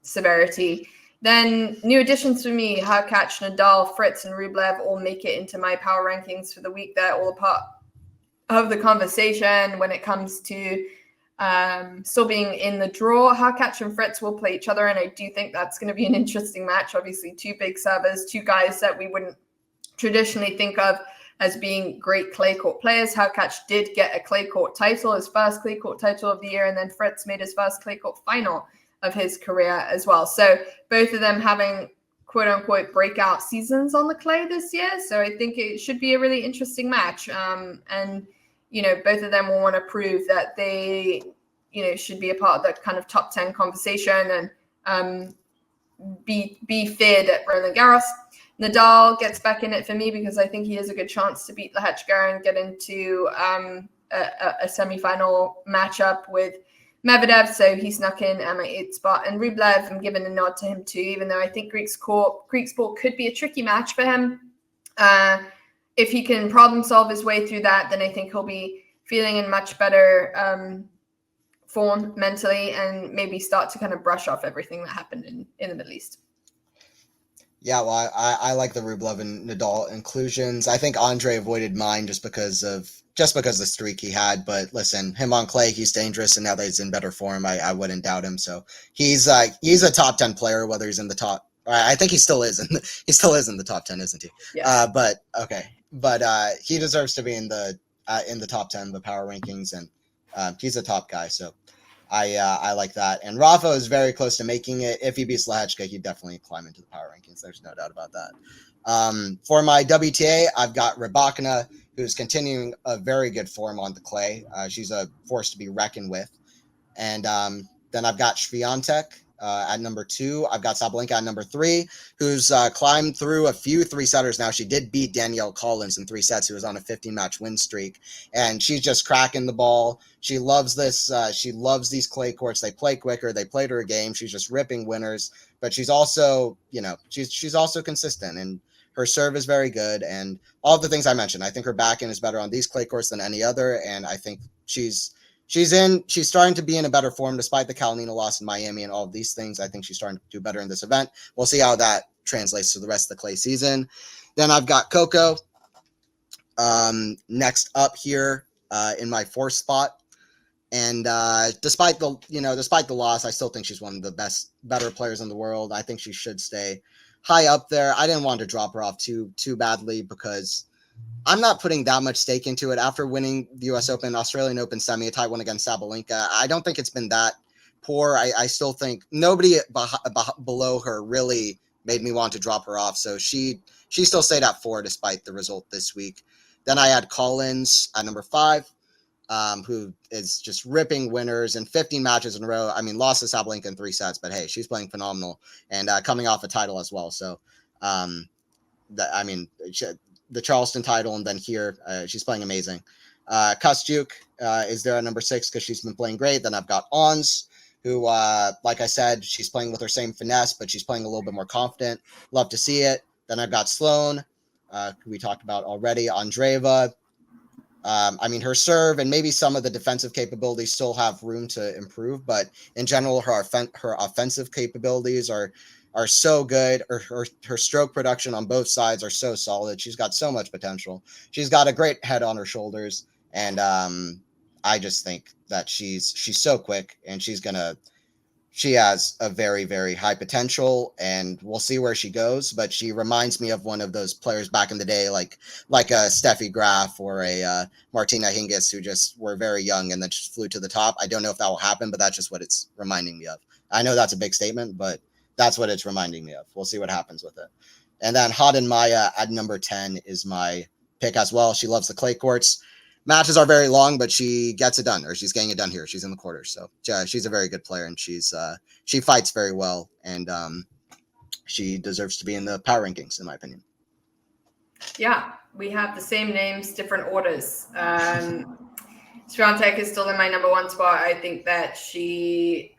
severity. Then new additions for me: Hurkacz, Nadal, Fritz, and Rublev all make it into my power rankings for the week. They're all a part of the conversation when it comes to still being in the draw. Hurkacz and Fritz will play each other, and I do think that's going to be an interesting match. Obviously, 2 big servers, 2 guys that we wouldn't traditionally think of as being great clay court players. Hurkacz did get a clay court title, his first clay court title of the year, and then Fritz made his first clay court final of his career as well. So both of them having quote unquote breakout seasons on the clay this year. So I think it should be a really interesting match. And both of them will want to prove that they, should be a part of the kind of top 10 conversation and be feared at Roland Garros. Nadal gets back in it for me because I think he has a good chance to beat Lehechka and get into a semi-final matchup with Medvedev, so he snuck in at my 8th spot. And Rublev, I'm giving a nod to him too, even though I think Griekspoor could be a tricky match for him. If he can problem solve his way through that, then I think he'll be feeling in much better form mentally and maybe start to kind of brush off everything that happened in the Middle East. Yeah, well, I like the Rublev and Nadal inclusions. I think Andre avoided mine just because of the streak he had. But listen, him on clay, he's dangerous, and now that he's in better form, I wouldn't doubt him. So he's a top 10 player, whether he's in the top. I think he still is he still is in the top 10, isn't he? Yeah. But okay, but he deserves to be in the top 10 of the power rankings, and he's a top guy. So I like that. And Rafa is very close to making it. If he beats Lehechka, he'd definitely climb into the power rankings. There's no doubt about that. For my WTA, I've got Rybakina, who's continuing a very good form on the clay. She's a force to be reckoned with. And then I've got Swiatek at number 2. I've got Sabalenka at number 3, who's climbed through a few 3-setters now. She did beat Danielle Collins in 3 sets, who was on a 15-match win streak. And she's just cracking the ball. She loves this. She loves these clay courts. They play quicker. They played her a game. She's just ripping winners. But she's also, she's also consistent. And her serve is very good. And all of the things I mentioned, I think her backhand is better on these clay courts than any other. And I think she's starting to be in a better form despite the Kalinina loss in Miami and all of these things. I think she's starting to do better in this event. We'll see how that translates to the rest of the clay season. Then I've got Coco next up here in my 4th spot. And despite the loss, I still think she's one of the better players in the world. I think she should stay high up there. I didn't want to drop her off too badly because I'm not putting that much stake into it. After winning the U.S. Open, Australian Open semi, a tight one against Sabalenka, I don't think it's been that poor. I still think nobody below her really made me want to drop her off. So she still stayed at 4 despite the result this week. Then I had Collins at number 5. Who is just ripping winners in 15 matches in a row. I mean, lost to Sabalenka in 3 sets, but hey, she's playing phenomenal and coming off a title as well. So, the Charleston title and then here, she's playing amazing. Kostyuk is there at number 6 because she's been playing great. Then I've got Ons, who, like I said, she's playing with her same finesse, but she's playing a little bit more confident. Love to see it. Then I've got Sloane, who we talked about already. Andreeva. Her serve and maybe some of the defensive capabilities still have room to improve, but in general, her offensive capabilities are so good. Her stroke production on both sides are so solid. She's got so much potential. She's got a great head on her shoulders, and I just think that she's so quick, and she has a very, very high potential, and we'll see where she goes. But she reminds me of one of those players back in the day, like a Steffi Graf or a Martina Hingis, who just were very young and then just flew to the top. I don't know if that will happen, but that's just what it's reminding me of. I know that's a big statement, but that's what it's reminding me of. We'll see what happens with it. And then Haden Maya at number 10 is my pick as well. She loves the clay courts. Matches are very long, but she gets it done, or she's getting it done here. She's in the quarters, so she's a very good player, and she fights very well, and she deserves to be in the power rankings, in my opinion. Yeah, we have the same names, different orders. Swiatek is still in my number 1 spot. I think that she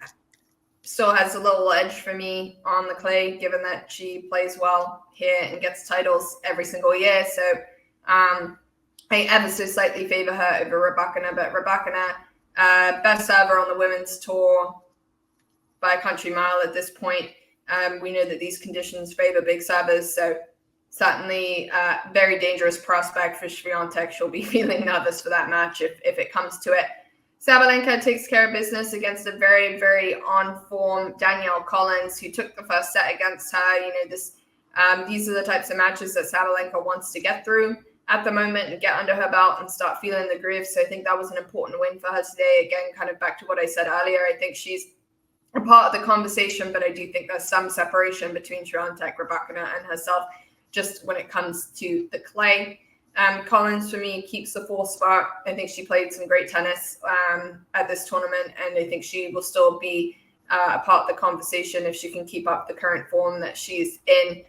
still has a little edge for me on the clay, given that she plays well here and gets titles every single year. So I ever so slightly favor her over Rybakina, but Rybakina, best server on the women's tour by a country mile at this point. We know that these conditions favor big servers, so certainly very dangerous prospect for Swiatek. She'll be feeling nervous for that match if it comes to it. Sabalenka takes care of business against a very, very on-form Danielle Collins, who took the first set against her. These are the types of matches that Sabalenka wants to get through at the moment and get under her belt and start feeling the groove. So I think that was an important win for her today. Again, kind of back to what I said earlier, I think she's a part of the conversation, but I do think there's some separation between Swiatek, Rybakina, and herself just when it comes to the clay. Collins, for me, keeps the 4th spot. I think she played some great tennis at this tournament, and I think she will still be a part of the conversation if she can keep up the current form that she's in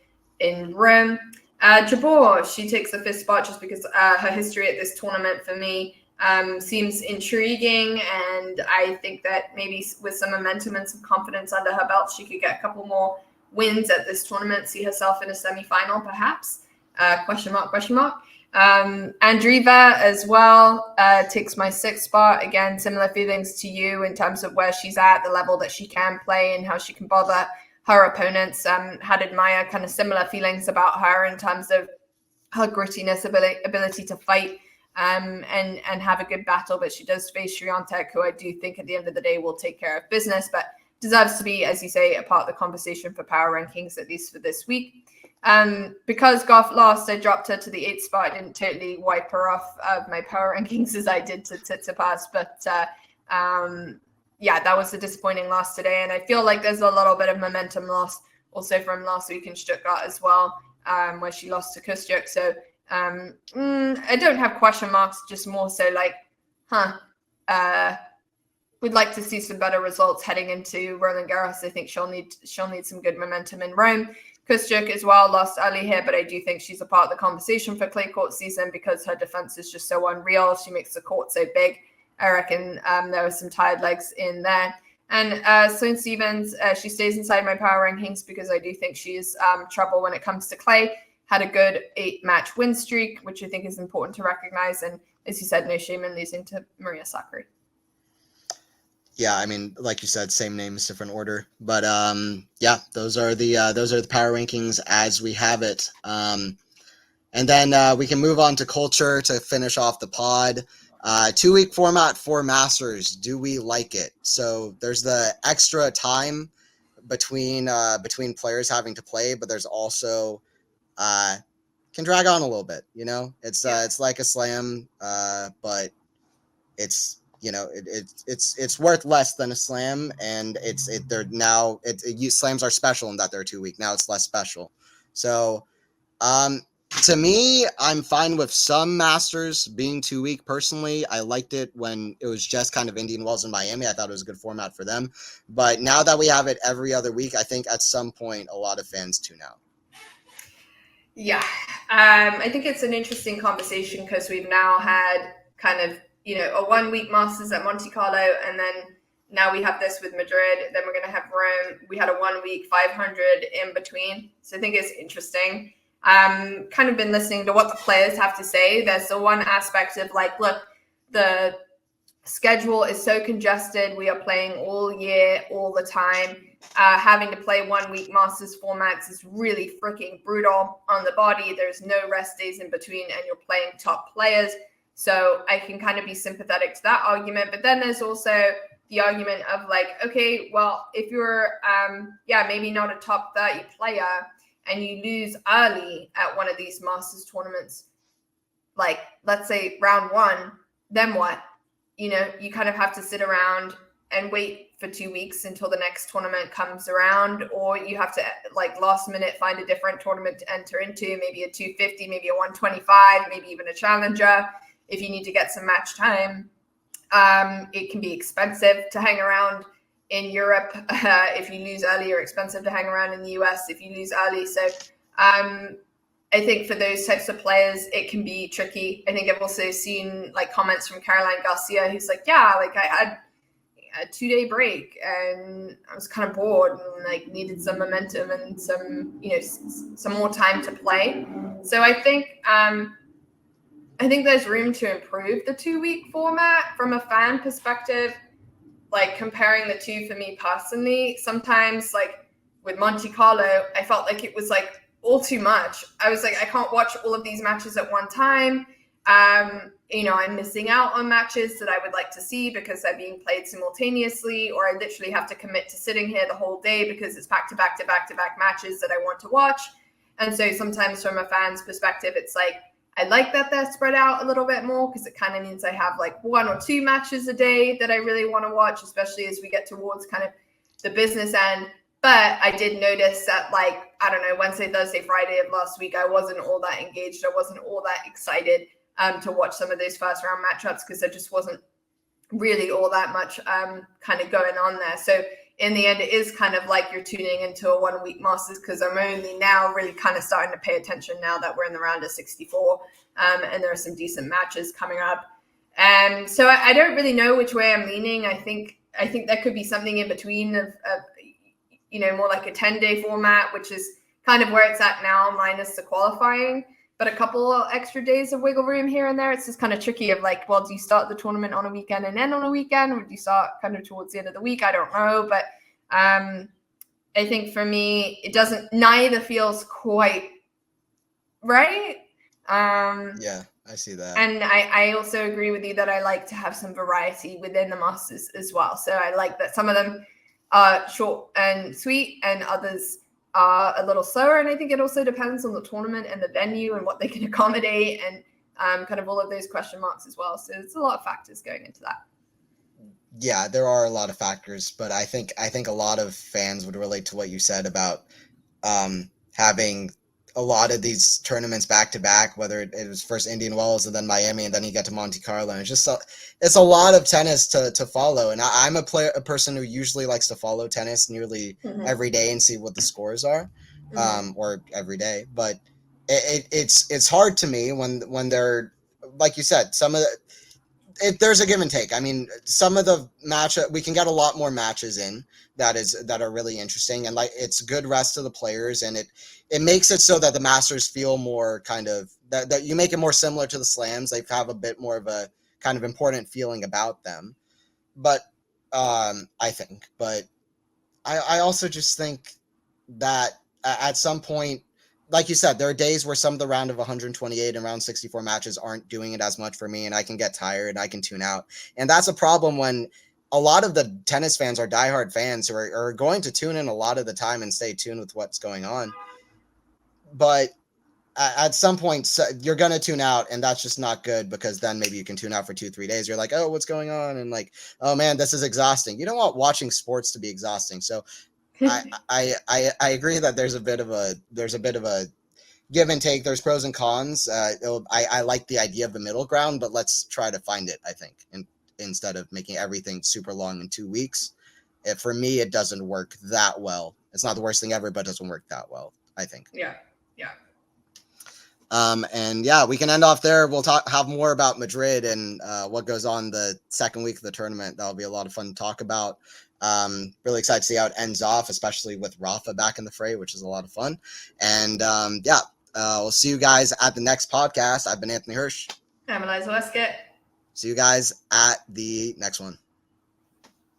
Rome. Jabeur, she takes the 5th spot just because her history at this tournament for me seems intriguing, and I think that maybe with some momentum and some confidence under her belt, she could get a couple more wins at this tournament, see herself in a semi-final perhaps. Question mark. Andreeva as well takes my 6th spot. Again, similar feelings to you in terms of where she's at, the level that she can play, and how she can bother her opponents. Had admire kind of similar feelings about her in terms of her grittiness, ability to fight, and have a good battle. But she does face Swiatek, who I do think at the end of the day will take care of business, but deserves to be, as you say, a part of the conversation for power rankings, at least for this week. Because Gauff lost, I dropped her to the 8th spot. I didn't totally wipe her off of my power rankings as I did to Tsitsipas, but yeah, that was a disappointing loss today. And I feel like there's a little bit of momentum lost also from last week in Stuttgart as well, where she lost to Kustyuk. So I don't have question marks, just more so like, we'd like to see some better results heading into Roland Garros. I think she'll need some good momentum in Rome. Kustyuk as well lost early here, but I do think she's a part of the conversation for clay court season because her defense is just so unreal. She makes the court so big. I reckon there were some tired legs in there. And Sloane Stephens, she stays inside my power rankings because I do think she's trouble when it comes to clay. Had a good 8-match win streak, which I think is important to recognize. And as you said, no shame in losing to Maria Sakkari. Yeah, I mean, like you said, same names, different order. But yeah, those are the power rankings as we have it. And then we can move on to culture to finish off the pod. 2-week format for Masters. Do we like it? So there's the extra time between players having to play, but there's also can drag on a little bit. You know, it's like a slam, but it's it's worth less than a slam, and slams are special in that they're 2 week. Now it's less special. So to me, I'm fine with some Masters being 2 week. Personally, I liked it when it was just kind of Indian Wells and Miami. I thought it was a good format for them. But now that we have it every other week, I think at some point a lot of fans tune out. Yeah, I think it's an interesting conversation because we've now had kind of, a 1 week Masters at Monte Carlo, and then now we have this with Madrid. Then we're going to have Rome. We had a 1 week 500 in between. So I think it's interesting. Kind of been listening to what the players have to say. There's the one aspect of like, look, the schedule is so congested. We are playing all year, all the time. Having to play 1 week Masters formats is really freaking brutal on the body. There's no rest days in between, and you're playing top players. So I can kind of be sympathetic to that argument. But then there's also the argument of like, okay, well, if you're, maybe not a top 30 player and you lose early at one of these Masters tournaments, like let's say round 1, then what? You kind of have to sit around and wait for 2 weeks until the next tournament comes around, or you have to like last minute find a different tournament to enter into, maybe a 250, maybe a 125, maybe even a challenger. If you need to get some match time, it can be expensive to hang around in Europe. If you lose early, you're expensive to hang around in the US if you lose early. So I think for those types of players, it can be tricky. I think I've also seen like comments from Caroline Garcia, who's like, yeah, like I had a 2-day break and I was kind of bored and like needed some momentum and some more time to play. So I think there's room to improve the 2 week format from a fan perspective. Like comparing the two for me personally, sometimes like with Monte Carlo, I felt like it was like all too much. I was like, I can't watch all of these matches at one time. I'm missing out on matches that I would like to see because they're being played simultaneously, or I literally have to commit to sitting here the whole day because it's back to back to back to back matches that I want to watch. And so sometimes from a fan's perspective, it's like, I like that they're spread out a little bit more because it kind of means I have like 1 or 2 matches a day that I really want to watch, especially as we get towards kind of the business end. But I did notice that like, I don't know, Wednesday, Thursday, Friday of last week, I wasn't all that engaged. I wasn't all that excited to watch some of those first round matchups because there just wasn't really all that much kind of going on there. So in the end, it is kind of like you're tuning into a 1 week Masters because I'm only now really kind of starting to pay attention now that we're in the round of 64 and there are some decent matches coming up. And so I don't really know which way I'm leaning. I think there could be something in between of more like a 10-day format, which is kind of where it's at now, minus the qualifying. But a couple of extra days of wiggle room here and there. It's just kind of tricky of like, well, do you start the tournament on a weekend and end on a weekend? Or do you start kind of towards the end of the week? I don't know. But I think for me, neither feels quite right. Yeah, I see that. And I also agree with you that I like to have some variety within the Masters as well. So I like that some of them are short and sweet and others are a little slower. And I think it also depends on the tournament and the venue and what they can accommodate and kind of all of those question marks as well. So there's a lot of factors going into that. Yeah, there are a lot of factors, but I think a lot of fans would relate to what you said about having a lot of these tournaments back to back, whether it was first Indian Wells and then Miami and then you get to Monte Carlo. And it's a lot of tennis to follow. And I'm a person who usually likes to follow tennis nearly every day and see what the scores are, or every day. But it's hard to me when they're, like you said, some of the, there's a give and take. I mean, some of the we can get a lot more matches in that are really interesting, and like it's good rest of the players, and it makes it so that the Masters feel more kind of that you make it more similar to the Slams. They have a bit more of a kind of important feeling about them. But I think, but I also just think that at some point, like you said, there are days where some of the round of 128 and round 64 matches aren't doing it as much for me, and I can get tired and I can tune out. And that's a problem when a lot of the tennis fans are diehard fans who are going to tune in a lot of the time and stay tuned with what's going on. But at some point, you're going to tune out, and that's just not good, because then maybe you can tune out for 2-3 days. You're like, oh, what's going on? And like, oh man, this is exhausting. You don't want watching sports to be exhausting. So I agree that there's a bit of a give and take. There's pros and cons. I like the idea of the middle ground, but let's try to find it, I think, instead of making everything super long in 2 weeks. For me, it doesn't work that well. It's not the worst thing ever, but it doesn't work that well, I think. Yeah. And yeah, we can end off there. We'll have more about Madrid and what goes on the second week of the tournament. That'll be a lot of fun to talk about. Really excited to see how it ends off, especially with Rafa back in the fray, which is a lot of fun. And we'll see you guys at the next podcast. I've been Anthony Hirsch. I'm Eliza Wastcoat. See you guys at the next one.